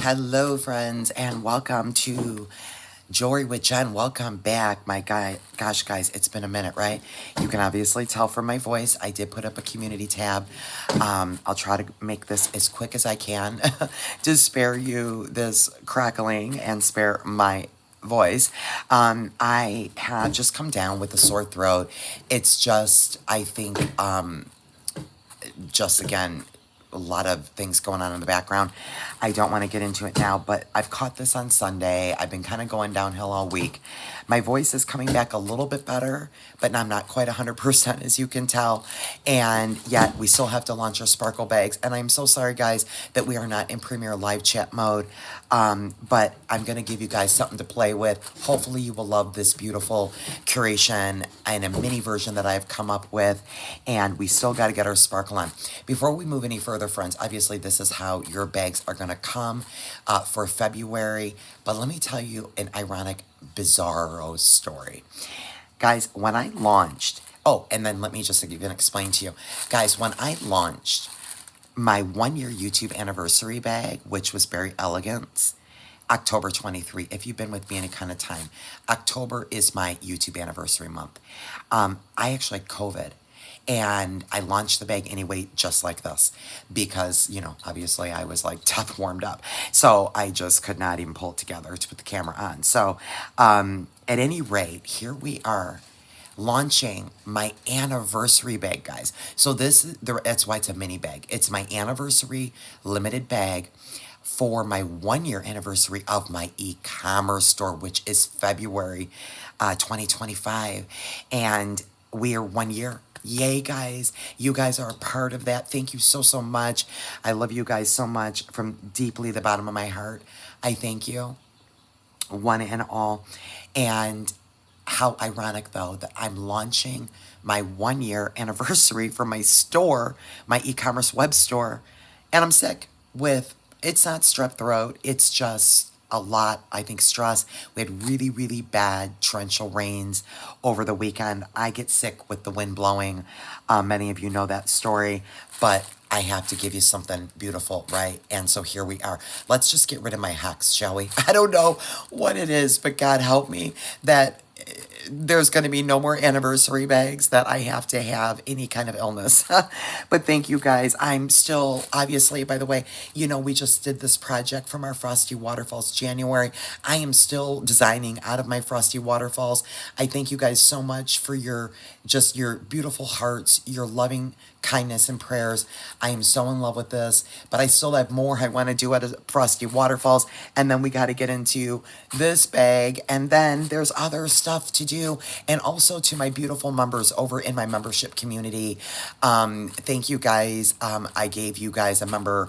Hello, friends, and welcome to Jewelry with Jen. Welcome back, my guy. Gosh, guys, it's been a minute, right? You can obviously tell from my voice. I did put up a community tab. I'll try to make this as quick as I can to spare you this crackling and spare my voice. I have just come down with a sore throat. It's just, I think, just again, a lot of things going on in the background. I don't want to get into it now, but I've caught this on Sunday. I've been kind of going downhill all week. My voice is coming back a little bit better, but I'm not quite 100% as you can tell. And yet we still have to launch our sparkle bags. And I'm so sorry, guys, that we are not in Premiere live chat mode. But I'm going to give you guys something to play with. Hopefully you will love this beautiful curation and a mini version that I've come up with. And we still got to get our sparkle on. Before we move any further, friends, obviously this is how your bags are going to come for February. But let me tell you an ironic, bizarro story. Guys, when I launched, oh, and then let me just even explain to you. Guys, when I launched my 1 year YouTube anniversary bag, which was Very Elegance, October 23. If you've been with me any kind of time, October is my YouTube anniversary month. I actually had COVID. And I launched the bag anyway, just like this, because, you know, obviously I was like death warmed up. So I just could not even pull it together to put the camera on. So at any rate, here we are launching my anniversary bag, guys. So that's why it's a mini bag. It's my anniversary limited bag for my 1 year anniversary of my e-commerce store, which is February 2025. And we are 1 year. Yay, guys. You guys are a part of that. Thank you so, so much. I love you guys so much from deeply the bottom of my heart. I thank you, one and all. And how ironic, though, that I'm launching my 1 year anniversary for my store, my e-commerce web store, and I'm sick with, it's not strep throat, it's just a lot, I think, stress. We had really, really bad torrential rains over the weekend. I get sick with the wind blowing. Many of you know that story, but I have to give you something beautiful, right? And so here we are. Let's just get rid of my hex, shall we? I don't know what it is, but God help me that there's going to be no more anniversary bags that I have to have any kind of illness. But thank you, guys. I'm still, obviously, by the way, you know, we just did this project from our Frosty Waterfalls January. I am still designing out of my Frosty Waterfalls. I thank you guys so much for your beautiful hearts, your loving kindness and prayers. I am so in love with this, but I still have more I want to do at Frosty Waterfalls. And then we got to get into this bag. And then there's other stuff to do. And also to my beautiful members over in my membership community. Thank you, guys. I gave you guys a member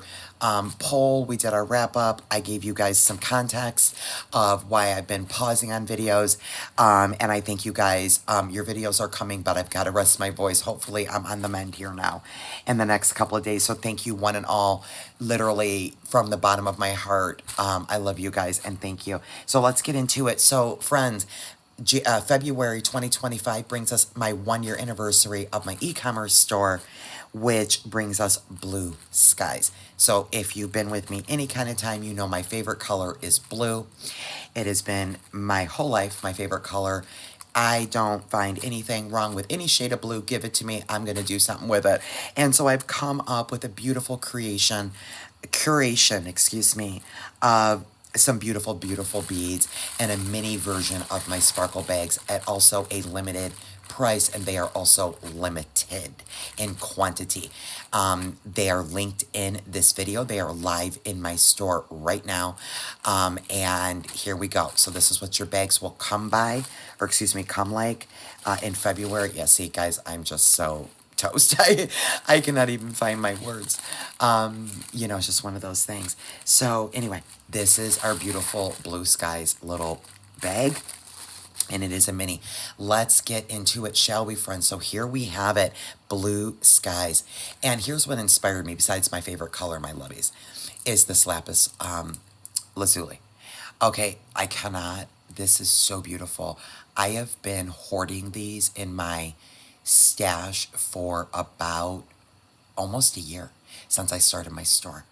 poll. We did our wrap up. I gave you guys some context of why I've been pausing on videos. And I thank you guys. Your videos are coming, but I've got to rest my voice. Hopefully I'm on the mend here now in the next couple of days. So thank you, one and all, literally from the bottom of my heart. I love you guys and thank you. So let's get into it. So friends, February 2025 brings us my 1 year anniversary of my e-commerce store, which brings us blue skies. So if you've been with me any kind of time, you know my favorite color is blue. It has been my whole life my favorite color. I don't find anything wrong with any shade of blue. Give it to me. I'm going to do something with it. And so I've come up with a beautiful curation, excuse me, of some beautiful, beautiful beads and a mini version of my sparkle bags at also a limited price, and they are also limited in quantity. They are linked in this video. They are live in my store right now. And here we go. So this is what your bags will come by, or excuse me, come like in February. Yeah, see, guys, I'm just so toast. I cannot even find my words. You know, it's just one of those things. So anyway, this is our beautiful blue skies little bag. And it is a mini. Let's get into it, shall we, friends? So here we have it, blue skies. And here's what inspired me, besides my favorite color, my lovies, is this lapis lazuli. Okay, I cannot. This is so beautiful. I have been hoarding these in my stash for about almost a year since I started my store.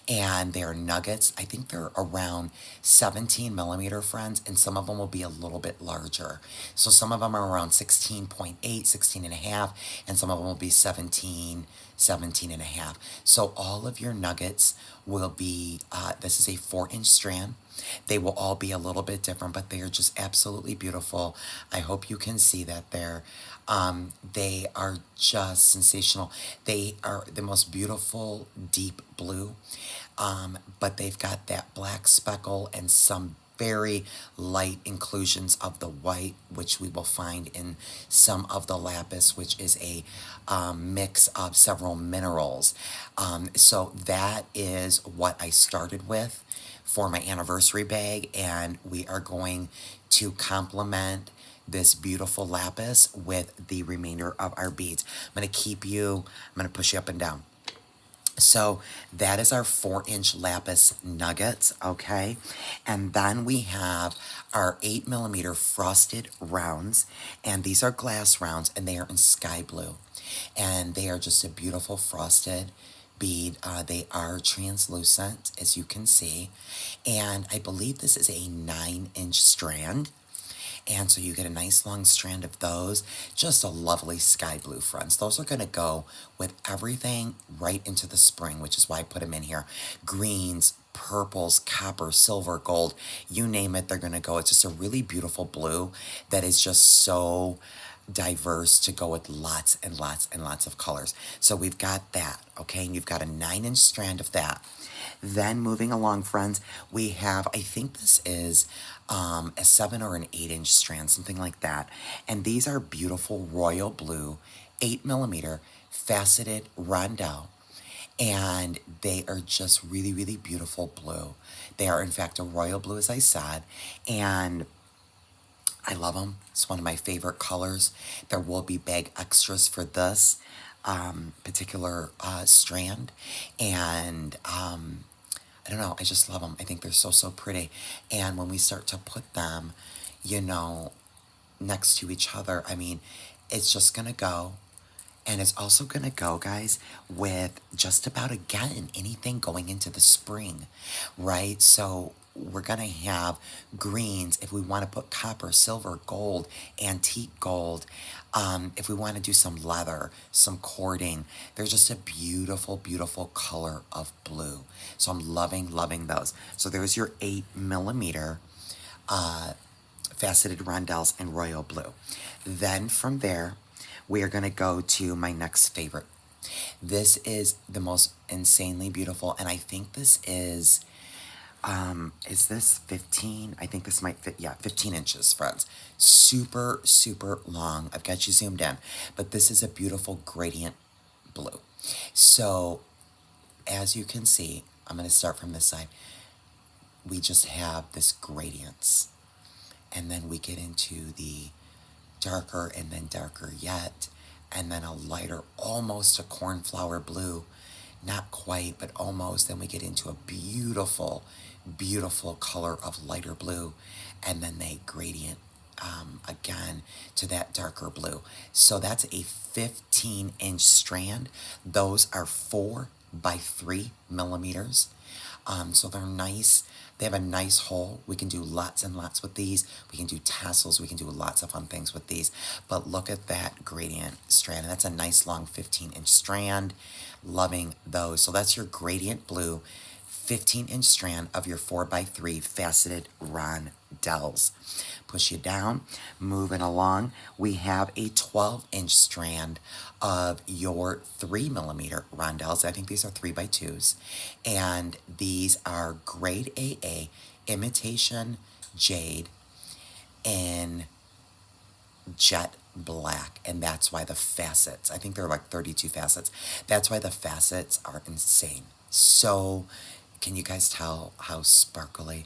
And they're nuggets. I think they're around 17 millimeter, friends, and some of them will be a little bit larger. So some of them are around 16.8, 16 and a half, and some of them will be 17, 17 and a half. So all of your nuggets will be, this is a 4-inch strand. They will all be a little bit different, but they are just absolutely beautiful. I hope you can see that there. They are just sensational. They are the most beautiful deep blue, but they've got that black speckle and some very light inclusions of the white, which we will find in some of the lapis, which is a mix of several minerals. So that is what I started with for my anniversary bag, and we are going to complement this beautiful lapis with the remainder of our beads. I'm going to push you up and down. So that is our 4-inch lapis nuggets, okay? And then we have our 8 millimeter frosted rounds, and these are glass rounds, and they are in sky blue. And they are just a beautiful frosted bead. They are translucent, as you can see. And I believe this is a 9-inch strand. And so you get a nice long strand of those. Just a lovely sky blue, friends. Those are going to go with everything right into the spring, which is why I put them in here. Greens, purples, copper, silver, gold, you name it, they're going to go. It's just a really beautiful blue that is just so diverse to go with lots and lots and lots of colors. So we've got that, okay? And you've got a 9-inch strand of that. Then moving along, friends, we have, I think this is a 7 or an 8-inch strand, something like that. And these are beautiful royal blue, 8 millimeter faceted rondelle. And they are just really, really beautiful blue. They are, in fact, a royal blue, as I said. And I love them. It's one of my favorite colors. There will be bag extras for this particular strand. And I don't know, I just love them. I think they're so, so pretty. And when we start to put them, you know, next to each other, I mean, it's just going to go. And it's also going to go, guys, with just about, again, anything going into the spring, right? So we're going to have greens if we want to put copper, silver, gold, antique gold. If we want to do some leather, some cording, they're just a beautiful, beautiful color of blue. So I'm loving, loving those. So there's your 8 millimeter faceted rondelles in royal blue. Then from there, we are going to go to my next favorite. This is the most insanely beautiful, and I think this is this 15? I think this might fit, yeah, 15 inches, friends. Super, super long. I've got you zoomed in, but this is a beautiful gradient blue. So, as you can see, I'm going to start from this side. We just have this gradients, and then we get into the darker and then darker yet, and then a lighter, almost a cornflower blue, not quite, but almost. Then we get into a beautiful, beautiful color of lighter blue, and then they gradient again to that darker blue. So that's a 15-inch strand. Those are 4 by 3 millimeters. So they're nice. They have a nice hole. We can do lots and lots with these. We can do tassels. We can do lots of fun things with these. But look at that gradient strand. And that's a nice long 15-inch strand. Loving those. So that's your gradient blue 15-inch strand of your 4 by 3 faceted rondelles. Push you down, moving along. We have a 12-inch strand of your 3 millimeter rondelles. I think these are 3 by 2s. And these are grade AA imitation jade in jet black, and that's why the facets, I think there are like 32 facets. That's why the facets are insane. So, can you guys tell how sparkly?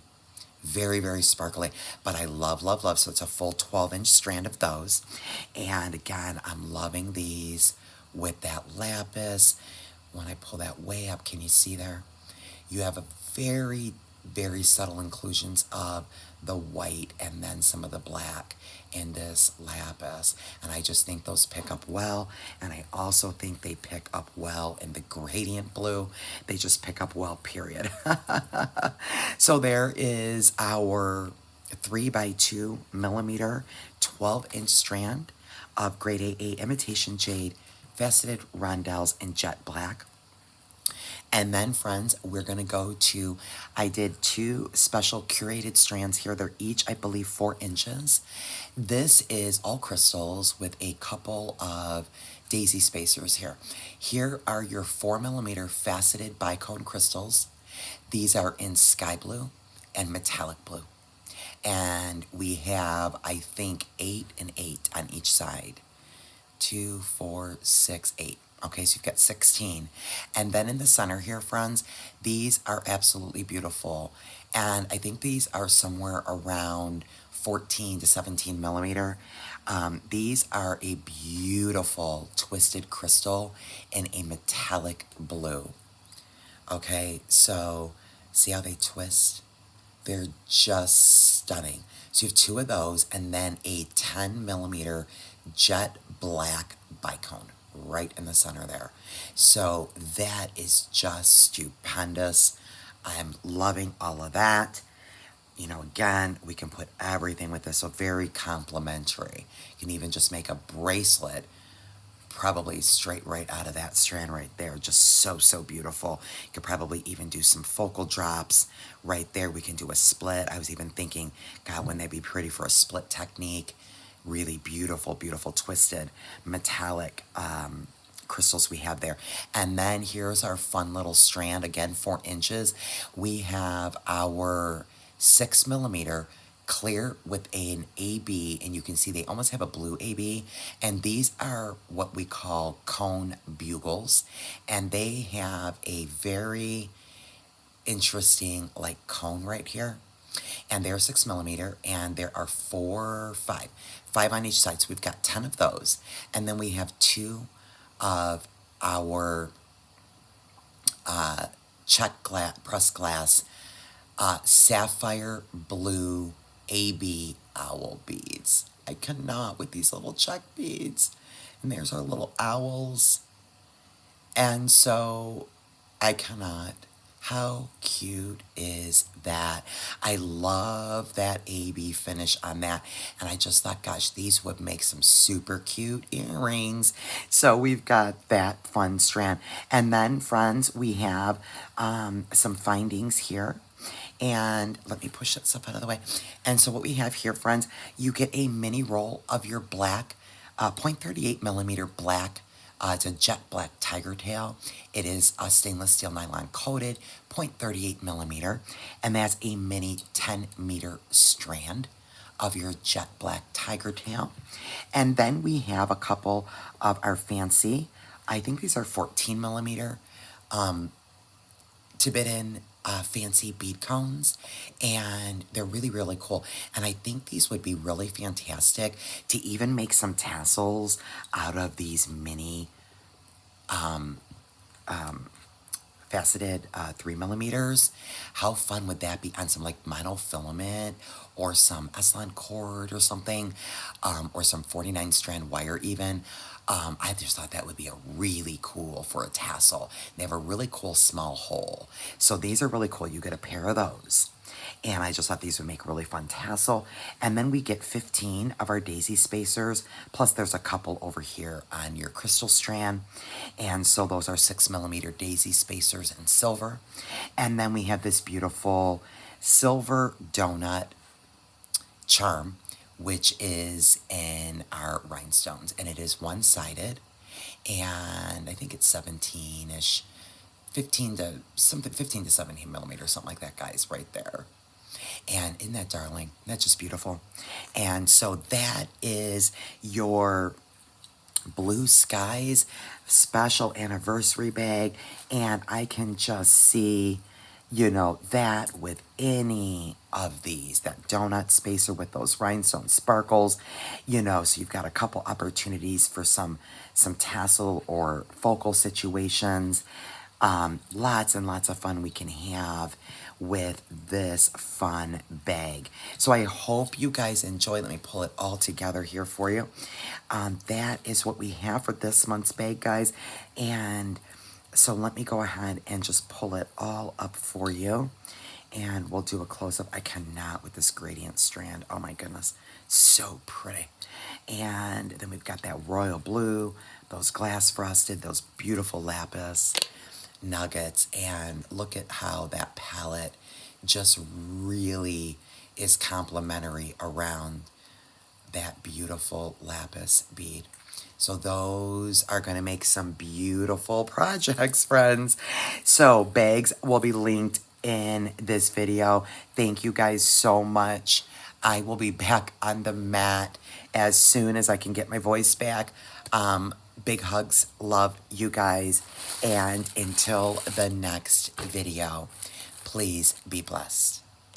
Very, very sparkly, but I love, love, love. So it's a full 12-inch strand of those. And again, I'm loving these with that lapis. When I pull that way up, can you see there? You have a very very subtle inclusions of the white and then some of the black in this lapis. And I just think those pick up well. And I also think they pick up well in the gradient blue. They just pick up well, period. So there is our 3 by 2 millimeter 12-inch strand of grade AA imitation jade, faceted rondelles in jet black. And then, friends, we're going to go to, I did 2 special curated strands here. They're each, I believe, 4 inches. This is all crystals with a couple of daisy spacers here. Here are your 4 millimeter faceted bicone crystals. These are in sky blue and metallic blue. And we have, I think, 8 and 8 on each side. 2, 4, 6, 8. Okay, so you've got 16. And then in the center here, friends, these are absolutely beautiful. And I think these are somewhere around 14 to 17 millimeter. These are a beautiful twisted crystal in a metallic blue. Okay, so see how they twist? They're just stunning. So you have 2 of those and then a 10 millimeter jet black bicone right in the center there. So that is just stupendous. I'm loving all of that. You know, again, we can put everything with this, so very complimentary. You can even just make a bracelet probably straight right out of that strand right there. Just so, so beautiful. You could probably even do some focal drops right there. We can do a split. I was even thinking, God, wouldn't that be pretty for a split technique? Really beautiful, beautiful twisted metallic crystals we have there. And then here's our fun little strand, again, 4 inches. We have our 6 millimeter clear with an AB, and you can see they almost have a blue AB, and these are what we call cone bugles, and they have a very interesting like cone right here, and they're 6 millimeter, and there are 5 on each side, so we've got 10 of those, and then we have 2 of our check glass, pressed glass, sapphire blue AB owl beads. I cannot with these little check beads. And there's our little owls. And so I cannot. How cute is that? I love that AB finish on that. And I just thought, gosh, these would make some super cute earrings. So we've got that fun strand. And then, friends, we have some findings here. And let me push that stuff out of the way. And so what we have here, friends, you get a mini roll of your black, 0.38 millimeter black. It's a jet black tiger tail. It is a stainless steel nylon coated, 0.38 millimeter. And that's a mini 10 meter strand of your jet black tiger tail. And then we have a couple of our fancy, I think these are 14 millimeter, Tibetan fancy bead cones, and they're really, really cool. And I think these would be really fantastic to even make some tassels out of these mini faceted 3 millimeters. How fun would that be on some like monofilament or some Eslon cord or something, or some 49 strand wire even. I just thought that would be a really cool for a tassel. They have a really cool small hole. So these are really cool. You get a pair of those. And I just thought these would make a really fun tassel. And then we get 15 of our daisy spacers. Plus there's a couple over here on your crystal strand. And so those are 6 millimeter daisy spacers in silver. And then we have this beautiful silver donut charm, which is in our rhinestones, and it is one-sided, and I think it's 17-ish, 15 to 17 millimeters, something like that, guys, right there. And isn't that darling? That's just beautiful. And so that is your Blue Skies special anniversary bag, and I can just see, you know, that with any of these, that donut spacer with those rhinestone sparkles, you know, so you've got a couple opportunities for some tassel or focal situations. Lots and lots of fun we can have with this fun bag. So I hope you guys enjoy. Let me pull it all together here for you. That is what we have for this month's bag, guys. And so let me go ahead and just pull it all up for you. And we'll do a close-up. I cannot with this gradient strand. Oh my goodness. So pretty. And then we've got that royal blue, those glass frosted, those beautiful lapis nuggets, and look at how that palette just really is complimentary around that beautiful lapis bead. So those are going to make some beautiful projects, friends. So bags will be linked in this video. Thank you guys so much. I will be back on the mat as soon as I can get my voice back. Big hugs. Love you guys. And until the next video, please be blessed.